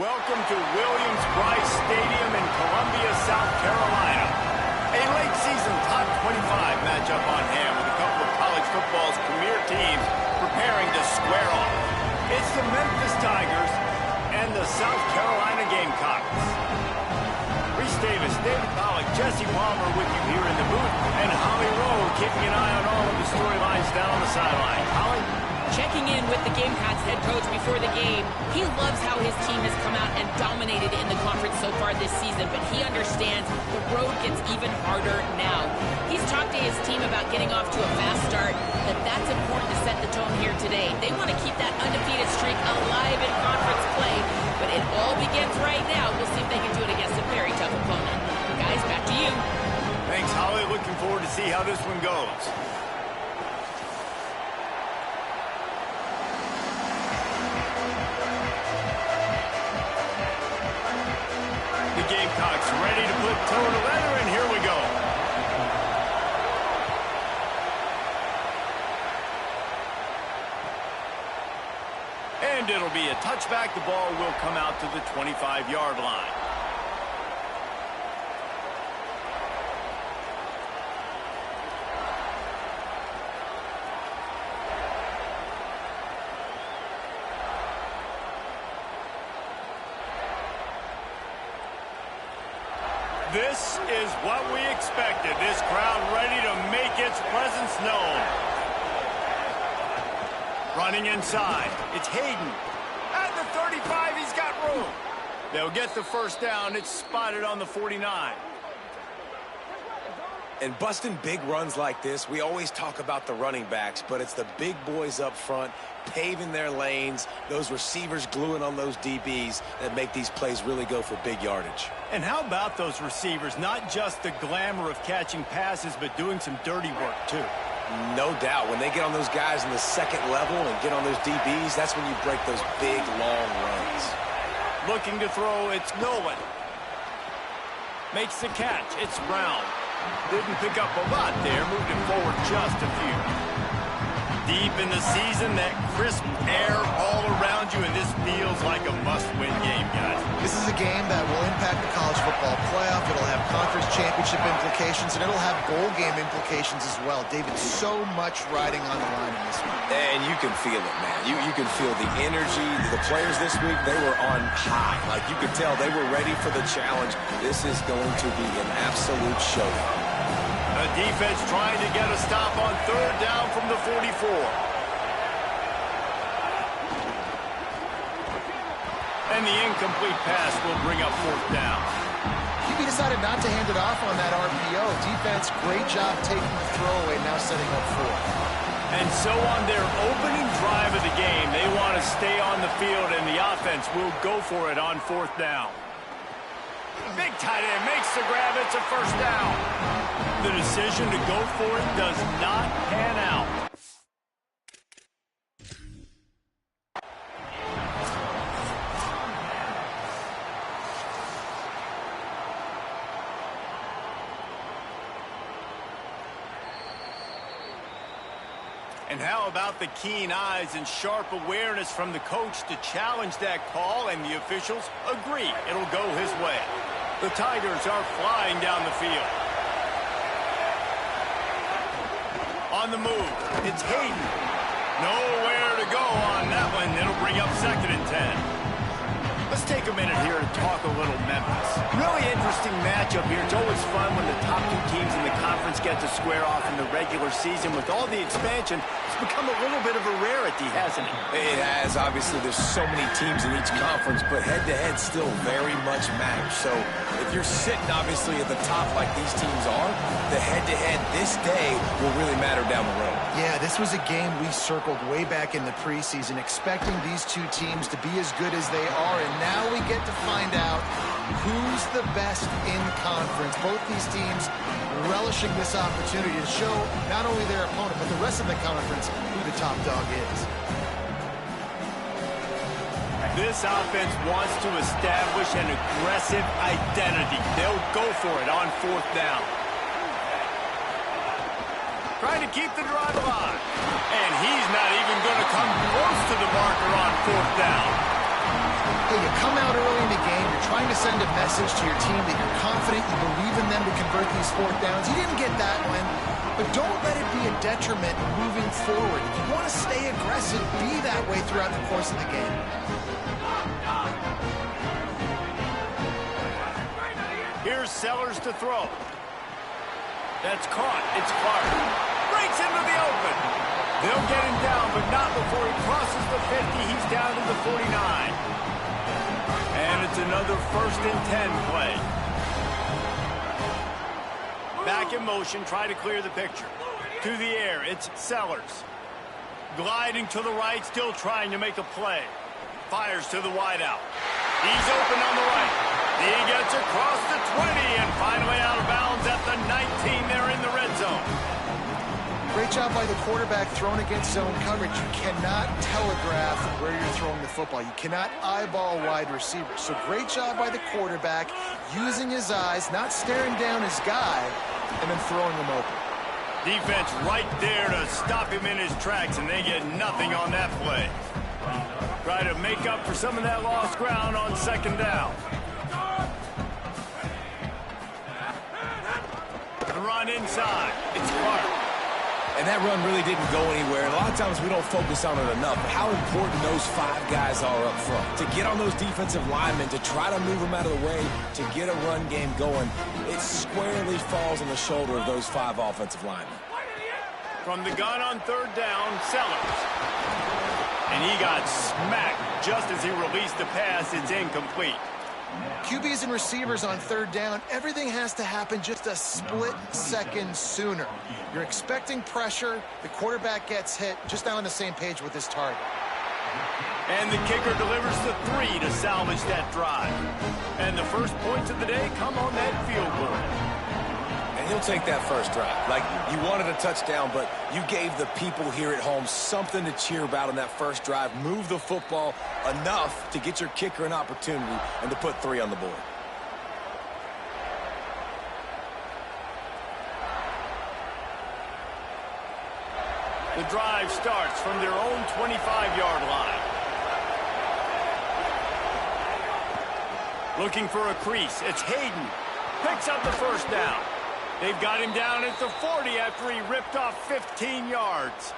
Welcome to Williams-Brice Stadium in Columbia, South Carolina. A late season top 25 matchup on hand with a couple of college football's premier teams preparing to square off. It's the Memphis Tigers and the South Carolina Gamecocks. Reese Davis, David Pollack, Jesse Palmer with you here in the booth, and Holly Rowe keeping an eye on all of the storylines down on the sideline. Holly? Checking in with the Gamecocks head coach before the game. He loves how his team has come out and dominated in the conference so far this season, but he understands the road gets even harder now. He's talked to his team about getting off to a fast start, that's important to set the tone here today. They want to keep that undefeated streak alive in conference play, but it all begins right now. We'll see if they can do it against a very tough opponent. Guys, back to you. Thanks, Holly. Looking forward to see how this one goes. The Gamecocks ready to put toe to leather, and here we go. And it'll be a touchback. The ball will come out to the 25-yard line. This is what we expected. This crowd ready to make its presence known. Running inside. It's Hayden. At the 35, he's got room. They'll get the first down. It's spotted on the 49. And busting big runs like this, we always talk about the running backs, but it's the big boys up front paving their lanes, those receivers gluing on those DBs that make these plays really go for big yardage. And how about those receivers? Not just the glamour of catching passes, but doing some dirty work, too. No doubt. When they get on those guys in the second level and get on those DBs, that's when you break those big, long runs. Looking to throw, it's Nolan. Makes the catch. It's Brown. Didn't pick up a lot there. Moved it forward just a few. Deep in the season, that crisp air all around you, and this feels like a must-win game, guys. This is a game that will impact the college football playoff. It'll have conference championship implications, and it'll have bowl game implications as well. David, so much riding on the line in this one. And you can feel it, man. You can feel the energy. The players this week, they were on high. Like, you could tell they were ready for the challenge. This is going to be an absolute showdown. The defense trying to get a stop on third down from the 44. And the incomplete pass will bring up fourth down. He decided not to hand it off on that RPO. Defense, great job taking the throwaway, now setting up fourth. And so on their opening drive of the game, they want to stay on the field, and the offense will go for it on fourth down. Big tight end makes the grab. It's a first down. The decision to go for it does not pan out. And how about the keen eyes and sharp awareness from the coach to challenge that call, and the officials agree it'll go his way. The Tigers are flying down the field. On the move, it's Hayden. Nowhere to go on that one. It'll bring up second and 10. Let's take a minute here to talk a little Memphis. Really interesting matchup here. It's always fun when the top two teams in the conference get to square off in the regular season. With all the expansion, it's become a little bit of a rarity, hasn't it? It has. Obviously, there's so many teams in each conference, but head-to-head still very much matters. So if you're sitting, obviously, at the top like these teams are, the head-to-head this day will really matter down the road. Yeah, this was a game we circled way back in the preseason, expecting these two teams to be as good as they are, and now we get to find out who's the best in conference. Both these teams relishing this opportunity to show not only their opponent, but the rest of the conference who the top dog is. This offense wants to establish an aggressive identity. They'll go for it on fourth down. Trying to keep the drive alive. And he's not even going to come close to the marker on fourth down. Hey, you come out early in the game, you're trying to send a message to your team that you're confident, you believe in them to convert these fourth downs. You didn't get that one, but don't let it be a detriment moving forward. If you want to stay aggressive, be that way throughout the course of the game. Here's Sellers to throw. That's caught. It's Clark. Breaks into the open. They'll get him down, but not before he crosses the 50. He's down to the 49. And it's another 1st and 10 play. Back in motion, try to clear the picture. To the air, it's Sellers. Gliding to the right, still trying to make a play. Fires to the wideout. He's open on the right. He gets across the 20 and finally out of bounds at the 19. They're in the red zone. Great job by the quarterback throwing against zone coverage. You cannot telegraph where you're throwing the football. You cannot eyeball wide receivers. So great job by the quarterback using his eyes, not staring down his guy, and then throwing him open. Defense right there to stop him in his tracks, and they get nothing on that play. Try to make up for some of that lost ground on 2nd down. The run inside. It's Clark. And that run really didn't go anywhere. And a lot of times we don't focus on it enough. But how important those 5 guys are up front. To get on those defensive linemen, to try to move them out of the way, to get a run game going, it squarely falls on the shoulder of those 5 offensive linemen. From the gun on 3rd down, Sellers. And he got smacked just as he released the pass. It's incomplete. QBs and receivers on 3rd down, everything has to happen just a split second sooner. You're expecting pressure, the quarterback gets hit, just not on the same page with his target. And the kicker delivers the 3 to salvage that drive. And the first points of the day come on that field goal. And he'll take that first drive. Like, you wanted a touchdown, but you gave the people here at home something to cheer about on that first drive. Move the football enough to get your kicker an opportunity and to put 3 on the board. The drive starts from their own 25-yard line. Looking for a crease. It's Hayden. Picks up the 1st down. They've got him down at the 40 after he ripped off 15 yards.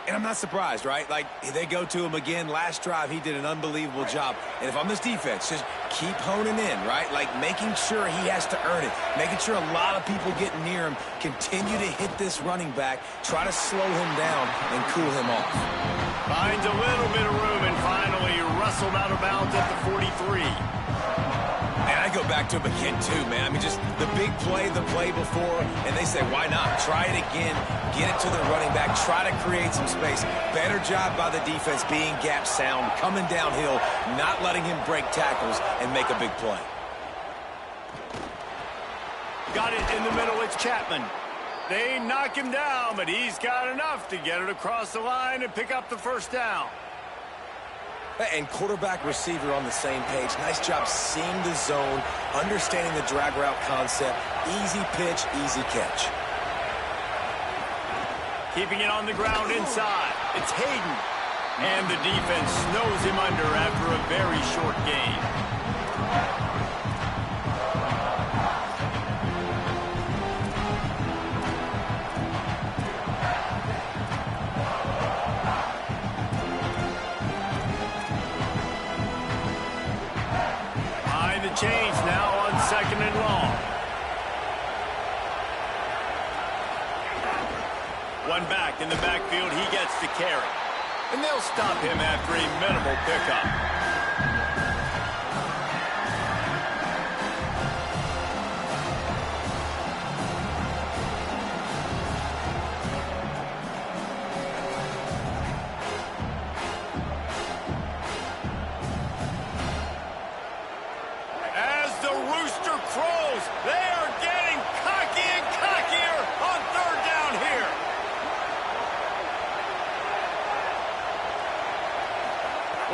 And I'm not surprised, right? Like, they go to him again. Last drive, he did an unbelievable job. And if I'm this defense, just keep honing in, right? Like, making sure he has to earn it. Making sure a lot of people get near him. Continue to hit this running back. Try to slow him down and cool him off. Finds a little bit of room and finally wrestled out of bounds at the 43. And I go back to him again, too, man. I mean, just the big play, the play before, and they say, why not? Try it again, get it to the running back, try to create some space. Better job by the defense being gap sound, coming downhill, not letting him break tackles and make a big play. Got it in the middle, it's Chapman. They knock him down, but he's got enough to get it across the line and pick up the 1st down. And quarterback receiver on the same page. Nice job seeing the zone, understanding the drag route concept. Easy pitch, easy catch. Keeping it on the ground inside. It's Hayden. And the defense snows him under after a very short game. Change now on 2nd and long. One back in the backfield, he gets the carry. And they'll stop him after a minimal pickup. They are getting cocky and cockier on 3rd down here.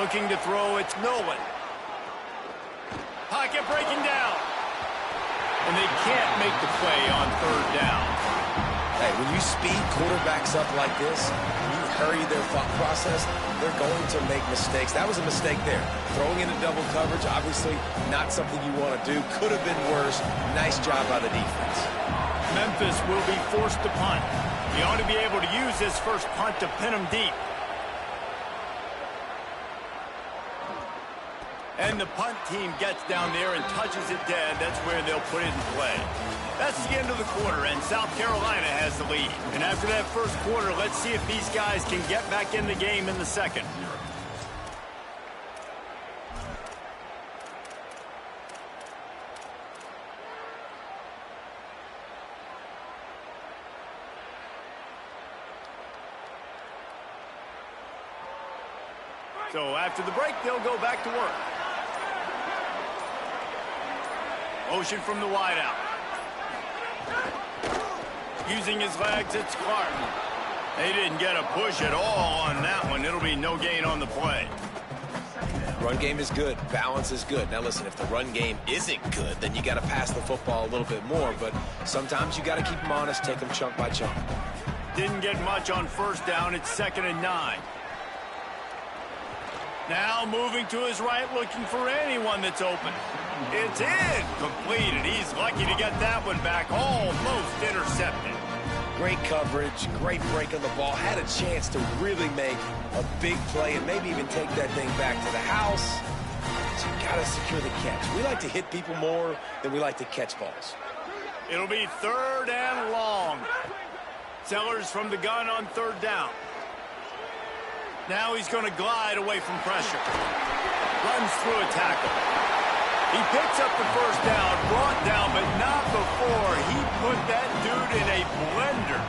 Looking to throw, it's Nolan. Pocket breaking down. And they can't make the play on 3rd down. Hey, when you speed quarterbacks up like this, when you hurry their thought process, they're going to make mistakes. That was a mistake there. Throwing into double coverage, obviously not something you want to do. Could have been worse. Nice job by the defense. Memphis will be forced to punt. He ought to be able to use this first punt to pin him deep. And the punt team gets down there and touches it dead. That's where they'll put it in play. That's the end of the quarter, and South Carolina has the lead. And after that first quarter, let's see if these guys can get back in the game in the second. So after the break, they'll go back to work. Motion from the wideout. Using his legs, it's Clark. They didn't get a push at all on that one. It'll be no gain on the play. Run game is good. Balance is good. Now listen, if the run game isn't good, then you got to pass the football a little bit more. But sometimes you got to keep them honest, take them chunk by chunk. Didn't get much on first down. It's 2nd and 9. Now moving to his right, looking for anyone that's open. It's in. Completed. He's lucky to get that one back. Almost intercepted. Great coverage, great break on the ball. Had a chance to really make a big play and maybe even take that thing back to the house. So you got to secure the catch. We like to hit people more than we like to catch balls. It'll be 3rd and long. Sellers from the gun on 3rd down. Now he's going to glide away from pressure. Runs through a tackle. He picks up the first down, brought down, but not before he put that dude in a blender.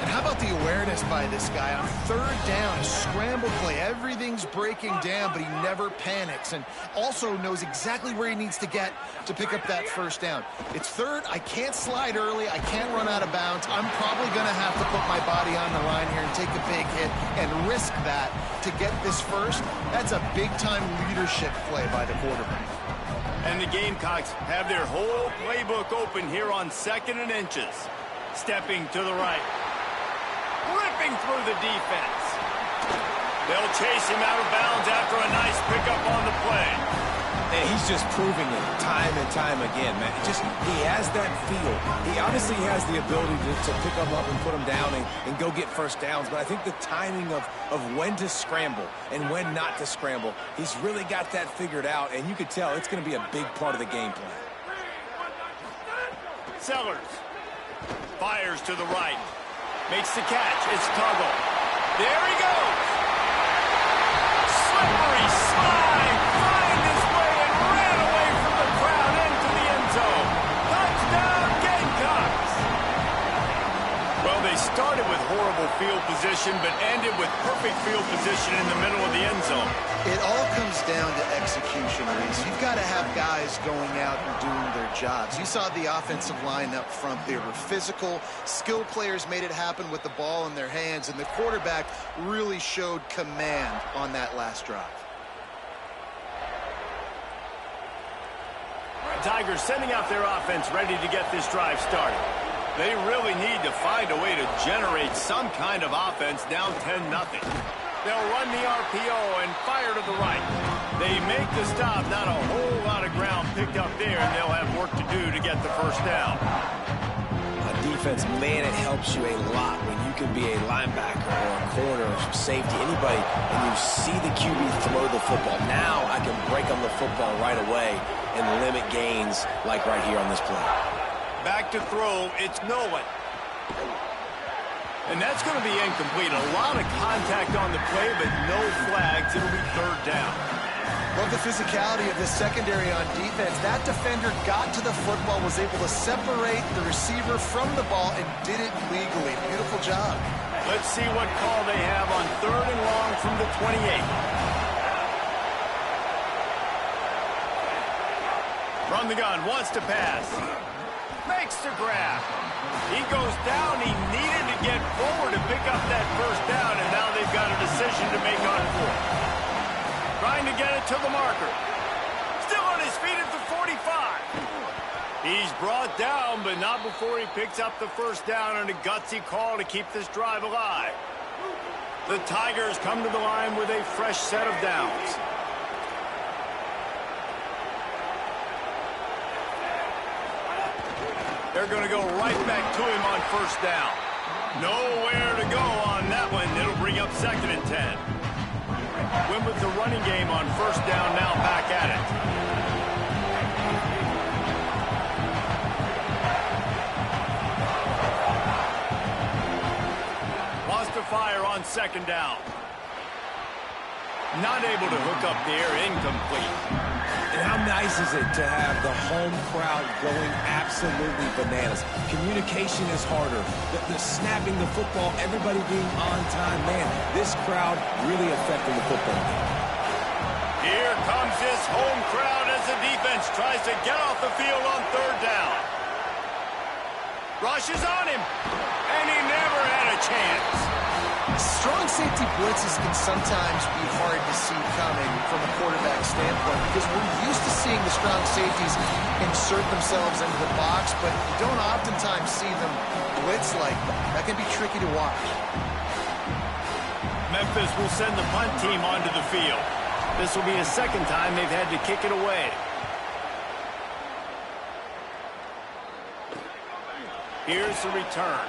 And how about the awareness by this guy on 3rd down, a scramble play. Everything's breaking down, but he never panics and also knows exactly where he needs to get to pick up that first down. It's 3rd. I can't slide early. I can't run out of bounds. I'm probably going to have to put my body on the line here and take a big hit and risk that to get this first. That's a big-time leadership play by the quarterback. And the Gamecocks have their whole playbook open here on 2nd and inches. Stepping to the right. Ripping through the defense. They'll chase him out of bounds after a nice pickup on the play. And he's just proving it time and time again, man. He has that feel. He obviously has the ability to pick them up and put them down and go get first downs. But I think the timing of when to scramble and when not to scramble, he's really got that figured out. And you could tell it's going to be a big part of the game plan. Sellers fires to the right. Makes the catch. It's Tuggle. There he goes. Slippery slide. Find his way and ran away from the crowd into the end zone. Touchdown, Gamecocks. Well, they started with horrible field position, but ended with perfect field position in the middle of the end zone. It all comes down to execution, Reese. You've got to have guys going out and doing their jobs. You saw the offensive line up front. They were physical. Skill players made it happen with the ball in their hands, and the quarterback really showed command on that last drive. Tigers sending out their offense ready to get this drive started. They really need to find a way to generate some kind of offense down 10-0. They'll run the RPO and fire to the right. They make the stop, not a whole lot of ground picked up there, and they'll have work to do to get the first down. On defense, man, it helps you a lot when you can be a linebacker or a corner or safety, anybody, and you see the QB throw the football. Now I can break on the football right away and limit gains like right here on this play. Back to throw, it's Nolan. And that's going to be incomplete. A lot of contact on the play, but no flags. It'll be 3rd down. Love the physicality of the secondary on defense. That defender got to the football, was able to separate the receiver from the ball, and did it legally. Beautiful job. Let's see what call they have on 3rd and long from the 28. Run the gun, wants to pass. Makes the grab. He goes down. He needed to get forward to pick up that first down, and now they've got a decision to make on 4th. Trying to get it to the marker. Still on his feet at the 45. He's brought down, but not before he picks up the first down on a gutsy call to keep this drive alive. The Tigers come to the line with a fresh set of downs. They're going to go right back to him on first down. Nowhere to go on that one. It'll bring up 2nd and 10. Win with the running game on first down, now back at it. To fire on 2nd down. Not able to hook up there, incomplete. And how nice is it to have the home crowd going absolutely bananas? Communication is harder. The snapping the football, everybody being on time. Man, this crowd really affecting the football game. Here comes this home crowd as the defense tries to get off the field on 3rd down. Rushes on him, and he never had a chance. Strong safety blitzes can sometimes be hard to see coming from a quarterback standpoint because we're used to seeing the strong safeties insert themselves into the box, but you don't oftentimes see them blitz like that. That can be tricky to watch. Memphis will send the punt team onto the field. This will be a 2nd time they've had to kick it away. Here's the return.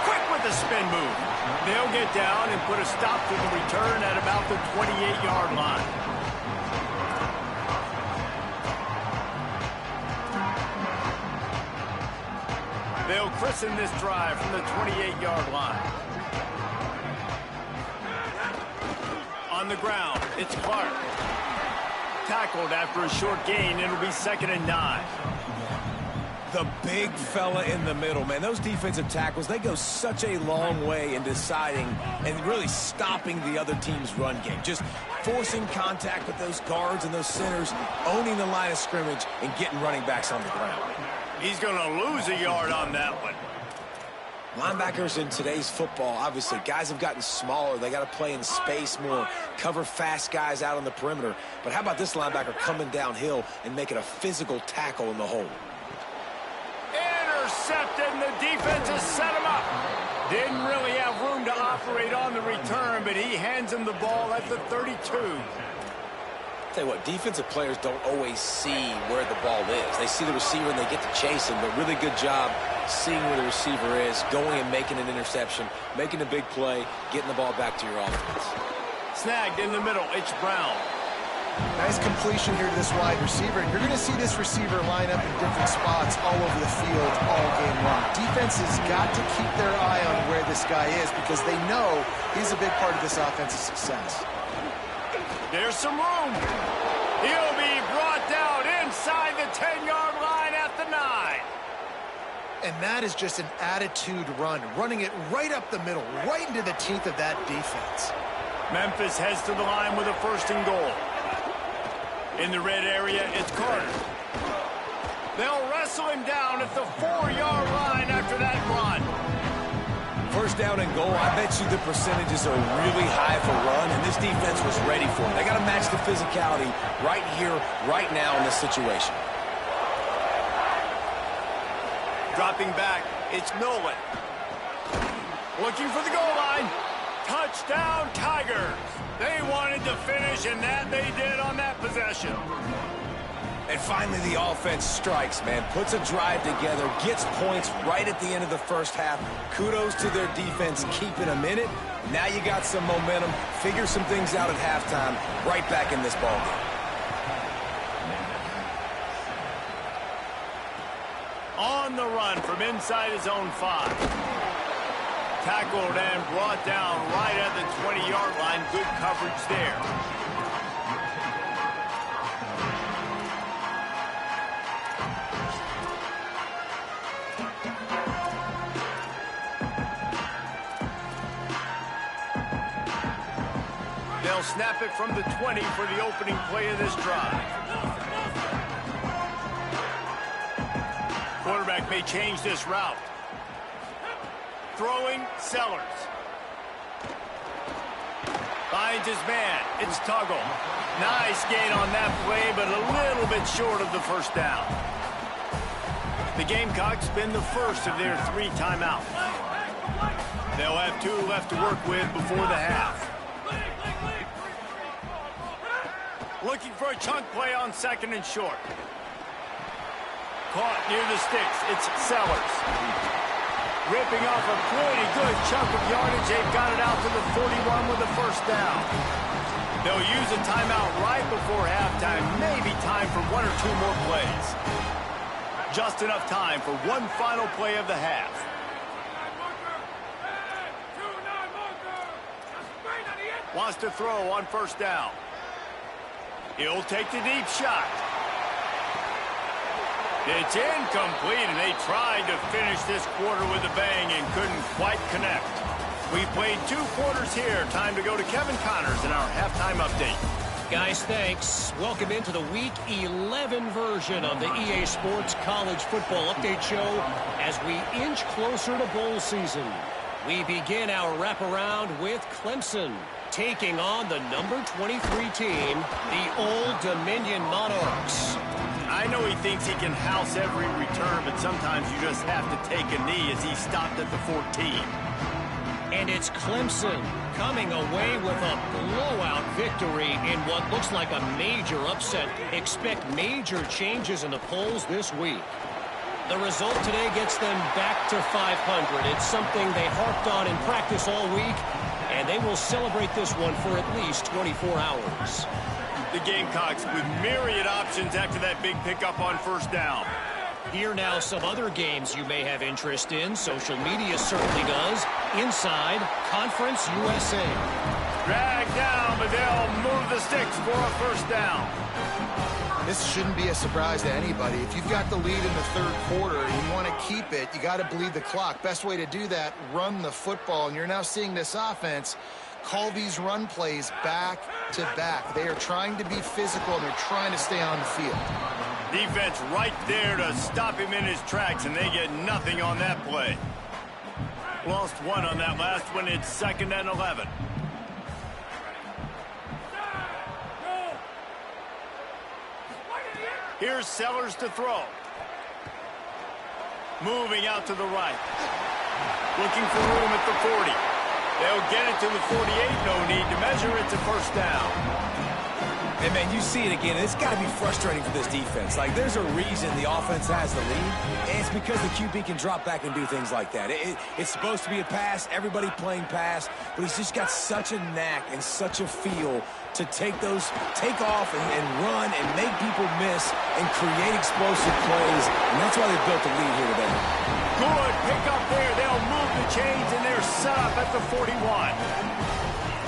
Quick with the spin move. They'll get down and put a stop to the return at about the 28-yard line. They'll christen this drive from the 28-yard line. On the ground, it's Clark. Tackled after a short gain. It'll be 2nd and 9. The big fella in the middle, man. Those defensive tackles, they go such a long way in deciding and really stopping the other team's run game. Just forcing contact with those guards and those centers, owning the line of scrimmage, and getting running backs on the ground. He's going to lose a yard on that one. Linebackers in today's football, obviously, guys have gotten smaller. They got to play in space more, cover fast guys out on the perimeter. But how about this linebacker coming downhill and making a physical tackle in the hole? Intercepted, and the defense has set him up. Didn't really have room to operate on the return, but he hands him the ball at the 32. Tell you what, defensive players don't always see where the ball is. They see the receiver and they get to chase him, but really good job seeing where the receiver is, going and making an interception, making a big play, getting the ball back to your offense. Snagged in the middle, it's Brown. Nice completion here to this wide receiver. And you're going to see this receiver line up in different spots all over the field all game long. Defense has got to keep their eye on where this guy is because they know he's a big part of this offensive success. There's some room. He'll be brought down inside the 10-yard line at the 9. And that is just an attitude run, running it right up the middle, right into the teeth of that defense. Memphis heads to the line with a 1st and goal. In the red area, it's Carter. They'll wrestle him down at the 4-yard line after that run. 1st down and goal, I bet you the percentages are really high for run, and this defense was ready for it. They got to match the physicality right here, right now in this situation. Dropping back, it's Nolan. Looking for the goal line. Touchdown, Tigers. They wanted to finish, and that they did on that possession. And finally, the offense strikes, man. Puts a drive together, gets points right at the end of the first half. Kudos to their defense keeping them in it. Now you got some momentum. Figure some things out at halftime. Right back in this ballgame. On the run from inside his own 5. Tackled and brought down right at the 20-yard line. Good coverage there. They'll snap it from the 20 for the opening play of this drive. Quarterback may change this route. Throwing, Sellers. Finds his man. It's Tuggle. Nice gain on that play, but a little bit short of the first down. The Gamecocks spend the first of their 3 timeouts. They'll have 2 left to work with before the half. Looking for a chunk play on 2nd and short. Caught near the sticks. It's Sellers. Ripping off a pretty good chunk of yardage. They've got it out to the 41 with a first down. They'll use a timeout right before halftime. Maybe time for 1 or 2 more plays. Just enough time for one final play of the half. Wants to throw on first down. He'll take the deep shot. It's incomplete, and they tried to finish this quarter with a bang and couldn't quite connect. We played 2 quarters here. Time to go to Kevin Connors in our halftime update. Guys, thanks. Welcome into the Week 11 version of the EA Sports College Football Update Show as we inch closer to bowl season. We begin our wraparound with Clemson taking on the number 23 team, the Old Dominion Monarchs. I know he thinks he can house every return, but sometimes you just have to take a knee as he stopped at the 14. And it's Clemson coming away with a blowout victory in what looks like a major upset. Expect major changes in the polls this week. The result today gets them back to 500. It's something they harped on in practice all week, and they will celebrate this one for at least 24 hours. The Gamecocks with myriad options after that big pickup on first down. Here now some other games you may have interest in. Social media certainly does. Inside, Conference USA. Drag down, but they'll move the sticks for a first down. This shouldn't be a surprise to anybody. If you've got the lead in the 3rd quarter and you want to keep it, you got to bleed the clock. Best way to do that, run the football. And you're now seeing this offense call these run plays back to back. They are trying to be physical, and they're trying to stay on the field. Defense right there to stop him in his tracks, and they get nothing on that play. Lost 1 on that last one. It's 2nd and 11. Here's Sellers to throw. Moving out to the right. Looking for room at the 40. They'll get it to the 48. No need to measure. It's a first down. And, man, you see it again. It's got to be frustrating for this defense. Like, there's a reason the offense has the lead, and it's because the QB can drop back and do things like that. It's supposed to be a pass, everybody playing pass, but he's just got such a knack and such a feel to take off and run and make people miss and create explosive plays, and that's why they've built the lead here today. Good pick up there. They'll move the chains, and they're set up at the 41.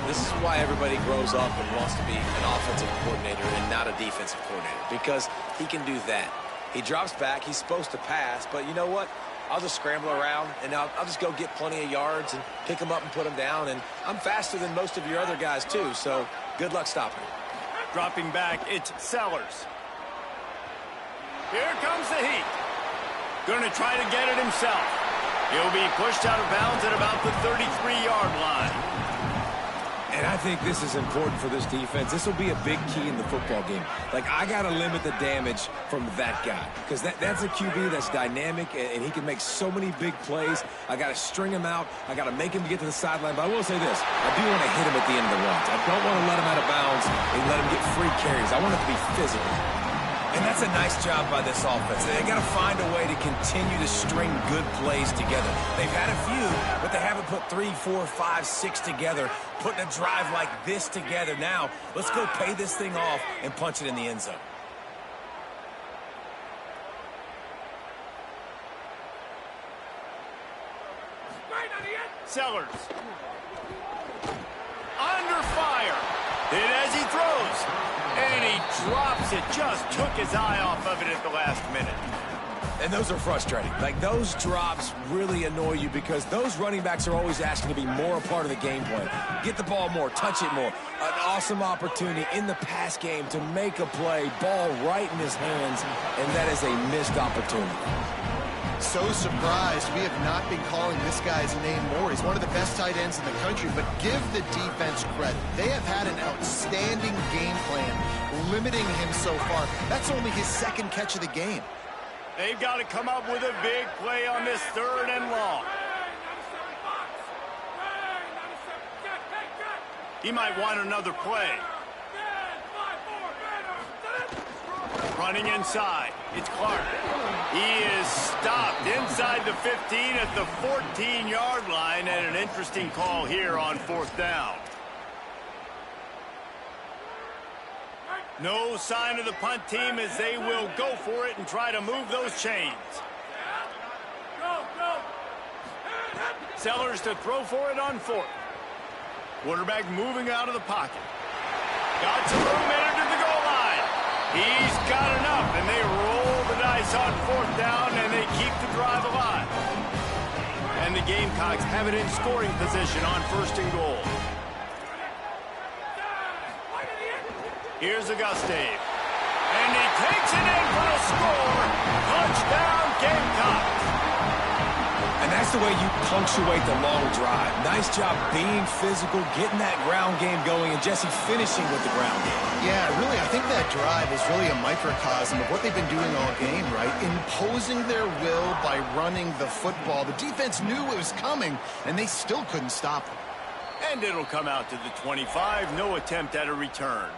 This is why everybody grows up and wants to be an offensive coordinator and not a defensive coordinator, because he can do that. He drops back. He's supposed to pass, but you know what? I'll just scramble around, and I'll just go get plenty of yards and pick them up and put them down, and I'm faster than most of your other guys, too, so good luck stopping. Dropping back, it's Sellers. Here comes the heat. Going to try to get it himself. He'll be pushed out of bounds at about the 33-yard line. And I think this is important for this defense. This will be a big key in the football game. Like, I got to limit the damage from that guy, because that's a QB that's dynamic, and he can make so many big plays. I got to string him out. I got to make him get to the sideline. But I will say this. I do want to hit him at the end of the runs. I don't want to let him out of bounds and let him get free carries. I want it to be physical. And that's a nice job by this offense. They got to find a way to continue to string good plays together. They've had a few, but they haven't put 3, 4, 5, 6 together, putting a drive like this together. Now, let's go pay this thing off and punch it in the end zone. Sellers. Under fire. Hit as he throws. And he drops it. Just took his eye off of it at the last minute. And those are frustrating. Like, those drops really annoy you because those running backs are always asking to be more a part of the game plan. Get the ball more, touch it more. An awesome opportunity in the pass game to make a play, ball right in his hands, and that is a missed opportunity. So surprised we have not been calling this guy's name more. He's one of the best tight ends in the country, but give the defense credit. They have had an outstanding game plan, limiting him so far. That's only his second catch of the game. They've got to come up with a big play on this 3rd and long. He might want another play. Running inside. It's Clark. He is stopped inside the 15 at the 14-yard line, and an interesting call here on 4th down. No sign of the punt team as they will go for it and try to move those chains. Sellers to throw for it on 4th. Quarterback moving out of the pocket. Got some room entered to the goal line. He's got enough, and they roll the dice on 4th down, and they keep the drive alive. And the Gamecocks have it in scoring position on 1st and goal. Here's Auguste. And he takes it in for the score. Touchdown, Gamecocks. And that's the way you punctuate the long drive. Nice job being physical, getting that ground game going, and Jesse finishing with the ground game. Yeah, really, I think that drive is really a microcosm of what they've been doing all game, right? Imposing their will by running the football. The defense knew it was coming, and they still couldn't stop it. And it'll come out to the 25. No attempt at a return.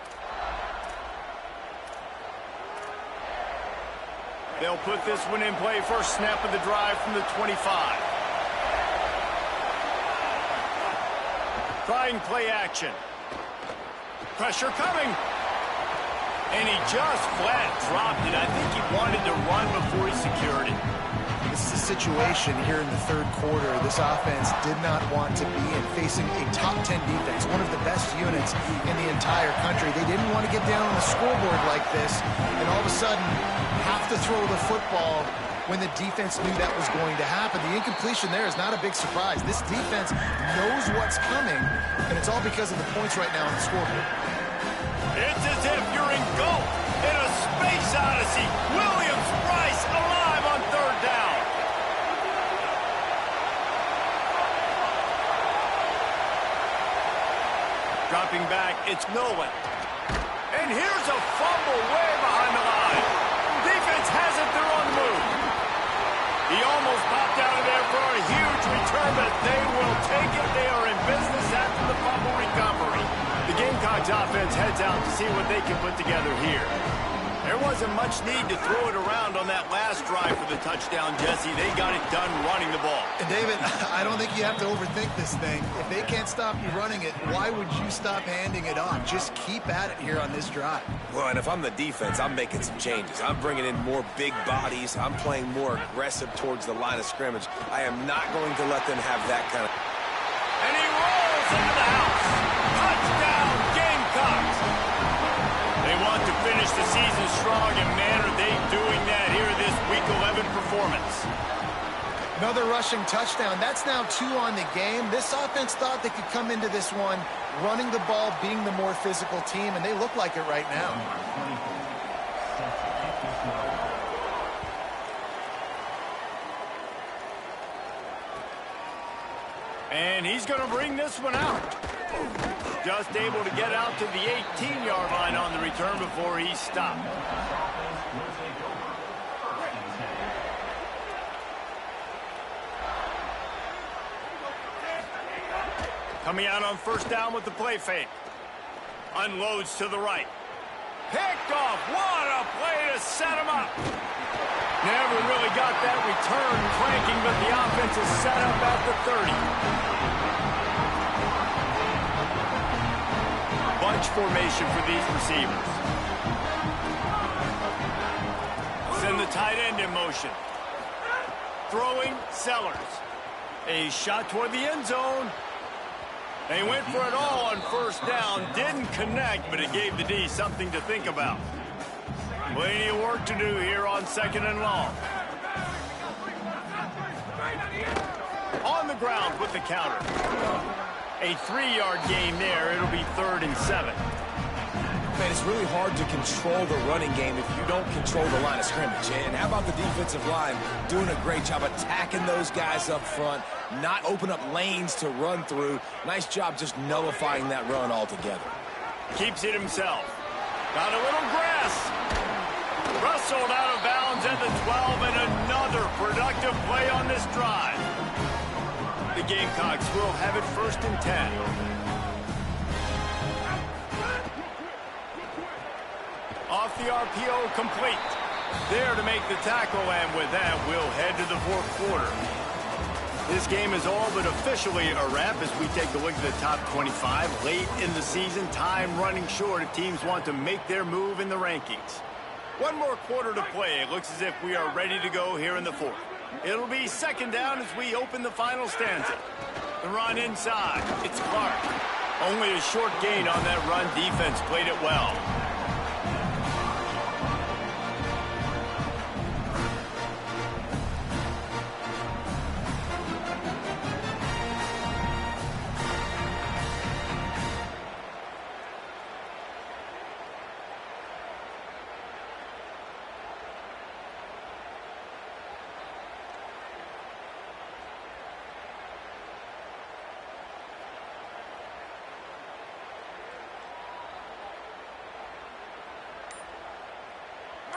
They'll put this one in play. First snap of the drive from the 25. Trying play action. Pressure coming. And he just flat dropped it. I think he wanted to run before he secured it. This is a situation here in the 3rd quarter this offense did not want to be in, facing a top 10 defense, one of the best units in the entire country. They didn't want to get down on the scoreboard like this, and all of a sudden have to throw the football when the defense knew that was going to happen. The incompletion there is not a big surprise. This defense knows what's coming, and it's all because of the points right now on the scoreboard. It's as if you're engulfed in a space odyssey. Williams-Brice alive on 3rd down. Dropping back, it's Nolan. And here's a fumble way behind the line. Defense has it, they're on the move. He almost popped out of there for a huge return, but they will take it. They are in business after the fumble recovery. The Gamecocks offense heads out to see what they can put together here. There wasn't much need to throw it around on that last drive for the touchdown, Jesse. They got it done running the ball. And David, I don't think you have to overthink this thing. If they can't stop you running it, why would you stop handing it off? Just keep at it here on this drive. Well, and if I'm the defense, I'm making some changes. I'm bringing in more big bodies. I'm playing more aggressive towards the line of scrimmage. I am not going to let them have that kind of... And he rolls into the house. Touchdown, Gamecocks. They want to finish the season strong, and man, are they doing that here in this Week 11 performance. Another rushing touchdown. That's now 2 on the game. This offense thought they could come into this one running the ball, being the more physical team, and they look like it right now. And he's going to bring this one out. Just able to get out to the 18-yard line on the return before he's stopped. Coming out on 1st down with the play fake. Unloads to the right. Picked off. What a play to set him up. Never really got that return cranking, but the offense is set up at the 30. Bunch formation for these receivers. Send the tight end in motion. Throwing, Sellers. A shot toward the end zone. They went for it all on 1st down. Didn't connect, but it gave the D something to think about. Plenty of work to do here on 2nd and long. On the ground with the counter. A 3-yard gain there. It'll be 3rd and 7. Man, it's really hard to control the running game if you don't control the line of scrimmage. And how about the defensive line doing a great job attacking those guys up front, not open up lanes to run through. Nice job just nullifying that run altogether. Keeps it himself. Got a little grass. Wrestled out of bounds at the 12, and another productive play on this drive. The Gamecocks will have it 1st and 10. Off the RPO, complete. There to make the tackle, and with that, we'll head to the 4th quarter. This game is all but officially a wrap as we take a look at the top 25. Late in the season, time running short if teams want to make their move in the rankings. One more quarter to play. It looks as if we are ready to go here in the 4th. It'll be 2nd down as we open the final stanza. The run inside. It's Clark. Only a short gain on that run. Defense played it well.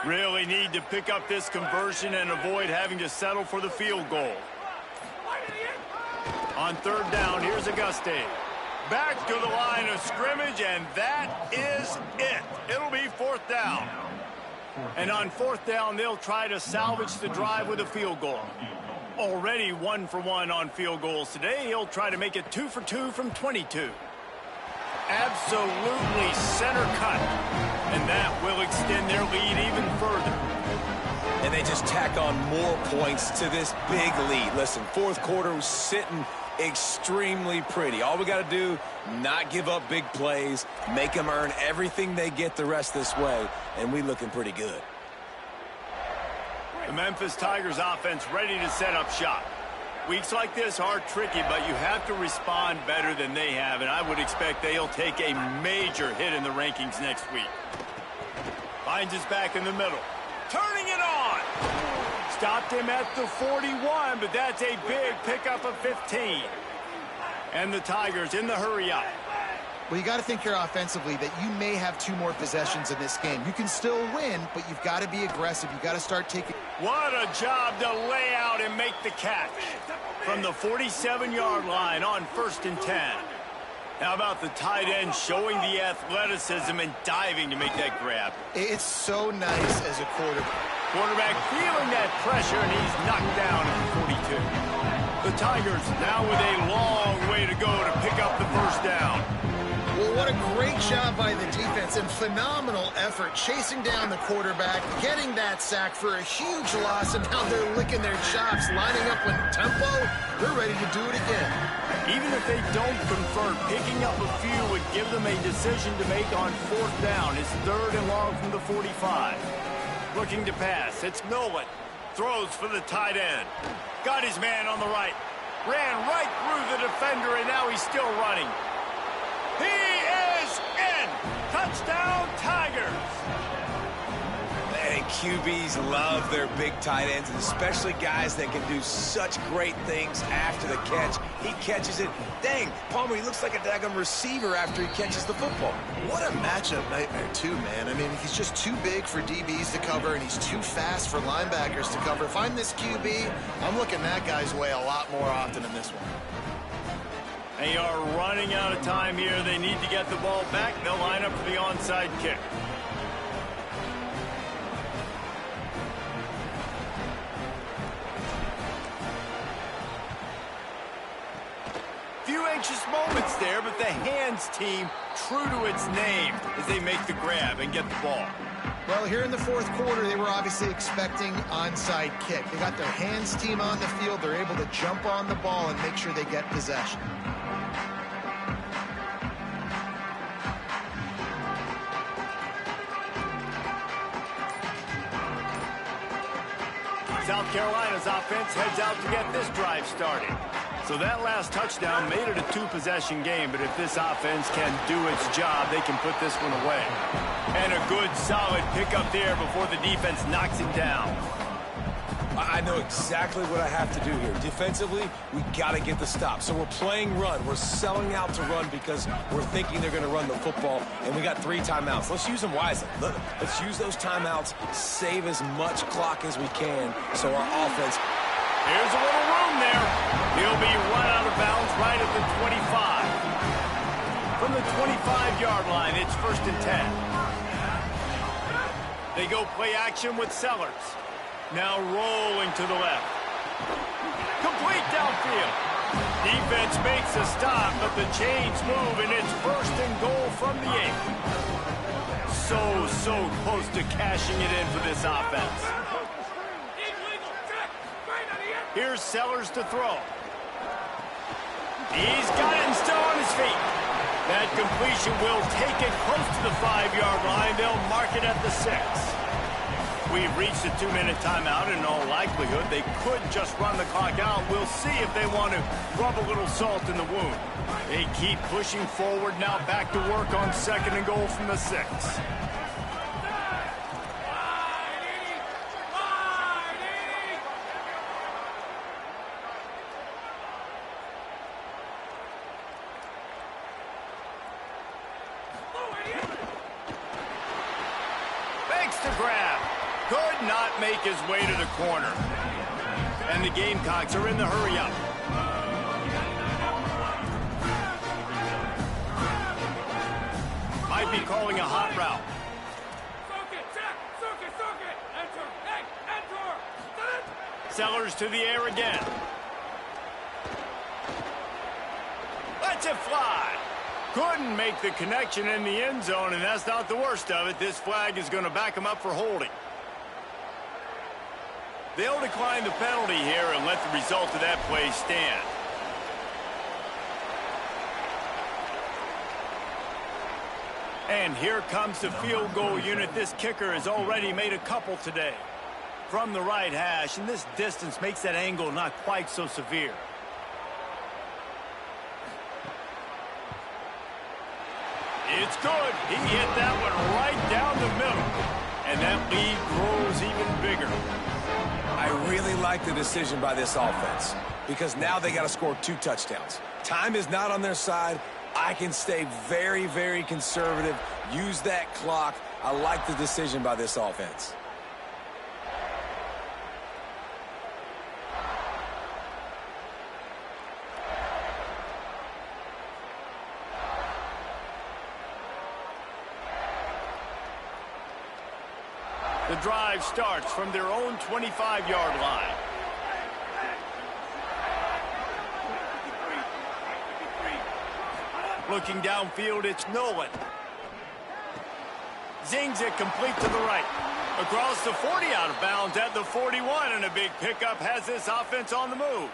Really need to pick up this conversion and avoid having to settle for the field goal. On 3rd down, here's Auguste. Back to the line of scrimmage, and that is it. It'll be 4th down. And on 4th down, they'll try to salvage the drive with a field goal. Already 1 for 1 on field goals today. He'll try to make it 2 for 2 from 22. Absolutely center cut. And that will extend their lead even further. And they just tack on more points to this big lead. Listen, 4th quarter was sitting extremely pretty. All we got to do, not give up big plays, make them earn everything they get the rest this way, and we looking pretty good. The Memphis Tigers offense ready to set up shop. Weeks like this are tricky, but you have to respond better than they have, and I would expect they'll take a major hit in the rankings next week. Finds his back in the middle. Turning it on! Stopped him at the 41, but that's a big pickup of 15. And the Tigers in the hurry-up. Well, you got to think here offensively that you may have 2 more possessions in this game. You can still win, but you've got to be aggressive. You've got to start taking... What a job to lay out and make the catch. From the 47-yard line on 1st and 10. How about the tight end showing the athleticism and diving to make that grab? It's so nice as a quarterback. Quarterback feeling that pressure, and he's knocked down at the 42. The Tigers now with a long way to go to pick up the 1st down. Well, what a great job by the defense and phenomenal effort chasing down the quarterback, getting that sack for a huge loss, and now they're licking their chops, lining up with tempo. They're ready to do it again. Even if they don't convert, picking up a few would give them a decision to make on 4th down. It's 3rd and long from the 45. Looking to pass. It's Nolan. Throws for the tight end. Got his man on the right. Ran right through the defender, and now he's still running. He is in! Touchdown, Tigers! And QBs love their big tight ends, and especially guys that can do such great things after the catch. He catches it. Dang, Palmer, he looks like a daggum receiver after he catches the football. What a matchup nightmare, too, man. I mean, he's just too big for DBs to cover, and he's too fast for linebackers to cover. If I'm this QB, I'm looking that guy's way a lot more often than this one. They are running out of time here. They need to get the ball back. They'll line up for the onside kick. Few anxious moments there, but the hands team true to its name as they make the grab and get the ball. Well, here in the 4th quarter, they were obviously expecting onside kick. They got their hands team on the field. They're able to jump on the ball and make sure they get possession. South Carolina's offense heads out to get this drive started. So that last touchdown made it a 2-possession game, but if this offense can do its job, they can put this one away. And a good, solid pickup there before the defense knocks him down. I know exactly what I have to do here. Defensively, we got to get the stop. So we're playing run. We're selling out to run because we're thinking they're going to run the football, and we got 3 timeouts. Let's use them wisely. Let's use those timeouts, save as much clock as we can so our offense... Here's a little room there. He'll be run out of bounds right at the 25. From the 25-yard line, it's 1st and 10. They go play action with Sellers. Now rolling to the left. Complete downfield. Defense makes a stop, but the chains move, and it's 1st and goal from the 8. So close to cashing it in for this offense. Here's Sellers to throw. He's got it and still on his feet. That completion will take it close to the 5-yard line. They'll mark it at the 6. We've reached a 2-minute timeout. In all likelihood, they could just run the clock out. We'll see if they want to rub a little salt in the wound. They keep pushing forward. Now back to work on 2nd and goal from the 6. To grab. Could not make his way to the corner. And the Gamecocks are in the hurry-up. Might be calling a hot route. Sellers to the air again. Lets it fly. Couldn't make the connection in the end zone, and that's not the worst of it. This flag is going to back him up for holding. They'll decline the penalty here and let the result of that play stand. And here comes the field goal unit. This kicker has already made a couple today. From the right hash, and this distance makes that angle not quite so severe. It's good. He hit that one right down the middle. And that lead grows even bigger. I really like the decision by this offense because now they got to score 2 touchdowns. Time is not on their side. I can stay very, very conservative, use that clock. I like the decision by this offense. The drive starts from their own 25-yard line. Looking downfield, it's Nolan. Zings it complete to the right. Across the 40, out of bounds at the 41, and a big pickup has this offense on the move.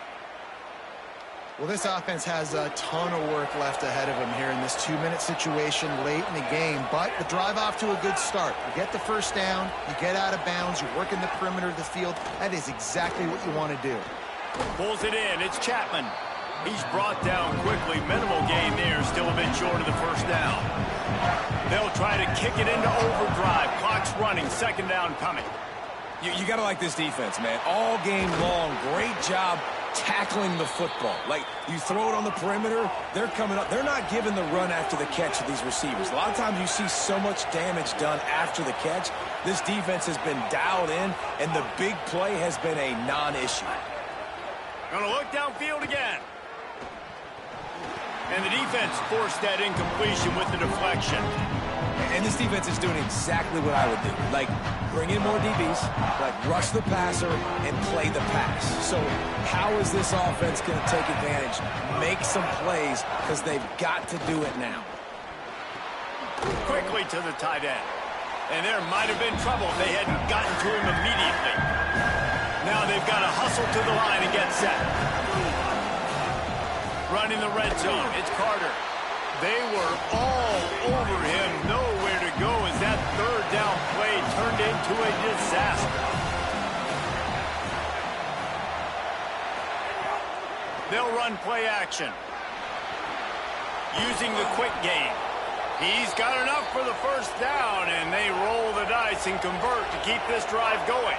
Well, this offense has a ton of work left ahead of them here in this 2-minute situation late in the game, but the drive off to a good start. You get the first down, you get out of bounds, you work in the perimeter of the field. That is exactly what you want to do. Pulls it in. It's Chapman. He's brought down quickly. Minimal gain there, still a bit short of the first down. They'll try to kick it into overdrive. Clock's running, 2nd down coming. You got to like this defense, man. All game long, great job tackling the football. Like, you throw it on the perimeter, they're coming up. They're not giving the run after the catch to these receivers. A lot of times you see so much damage done after the catch. This defense has been dialed in, and the big play has been a non-issue. Gonna look downfield again. And the defense forced that incompletion with the deflection. And this defense is doing exactly what I would do. Like, bring in more DBs, like rush the passer and play the pass. So how is this offense going to take advantage, make some plays, because they've got to do it now. Quickly to the tight end. And there might have been trouble if they hadn't gotten to him immediately. Now they've got to hustle to the line and get set. Running the red zone, it's Carter. They were all over him, nowhere to go as that 3rd down play turned into a disaster. They'll run play action. Using the quick game. He's got enough for the first down, and they pass and convert to keep this drive going.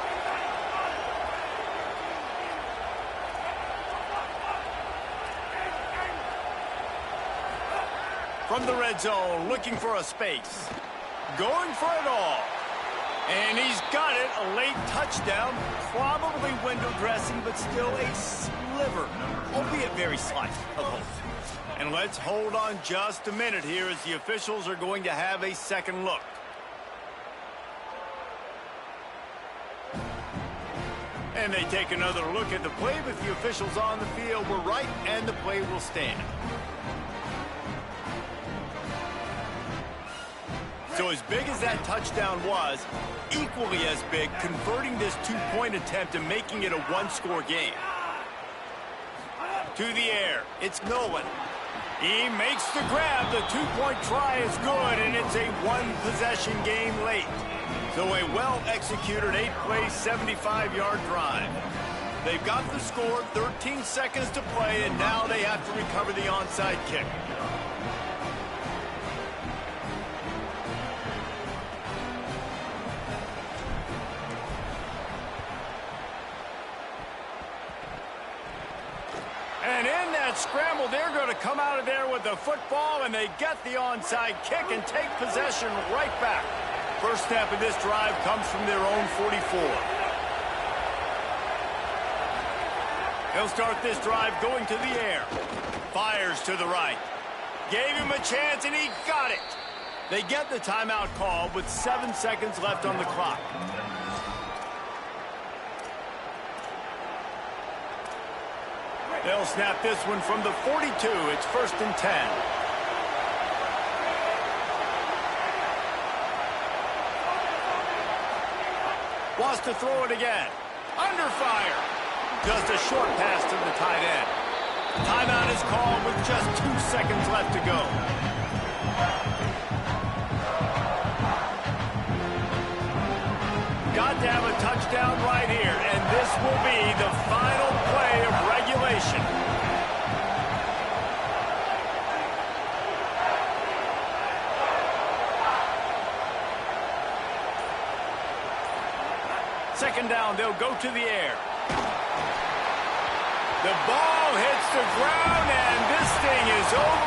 From the red zone, looking for a space. Going for it all. And he's got it, a late touchdown. Probably window dressing, but still a sliver, albeit very slight, of hope. And let's hold on just a minute here as the officials are going to have a second look. And they take another look at the play, but the officials on the field were right, and the play will stand. So as big as that touchdown was, equally as big, converting this two-point attempt and making it a one-score game. To the air, it's Nolan. He makes the grab. The two-point try is good, and it's a one-possession game late. So a well-executed 8-play, 75-yard drive. They've got the score, 13 seconds to play, and now they have to recover the onside kick. And in that scramble, they're going to come out of there with the football, and they get the onside kick and take possession right back. First snap of this drive comes from their own 44. He'll start this drive going to the air. Fires to the right. Gave him a chance, and he got it. They get the timeout call with 7 seconds left on the clock. They'll snap this one from the 42. It's 1st and 10. Wants to throw it again. Under fire. Just a short pass to the tight end. Timeout is called with just 2 seconds left to go. Got to have a touchdown right here, and this will be the final play of regulation. Second down, they'll go to the air. The ball hits the ground, and this thing is over.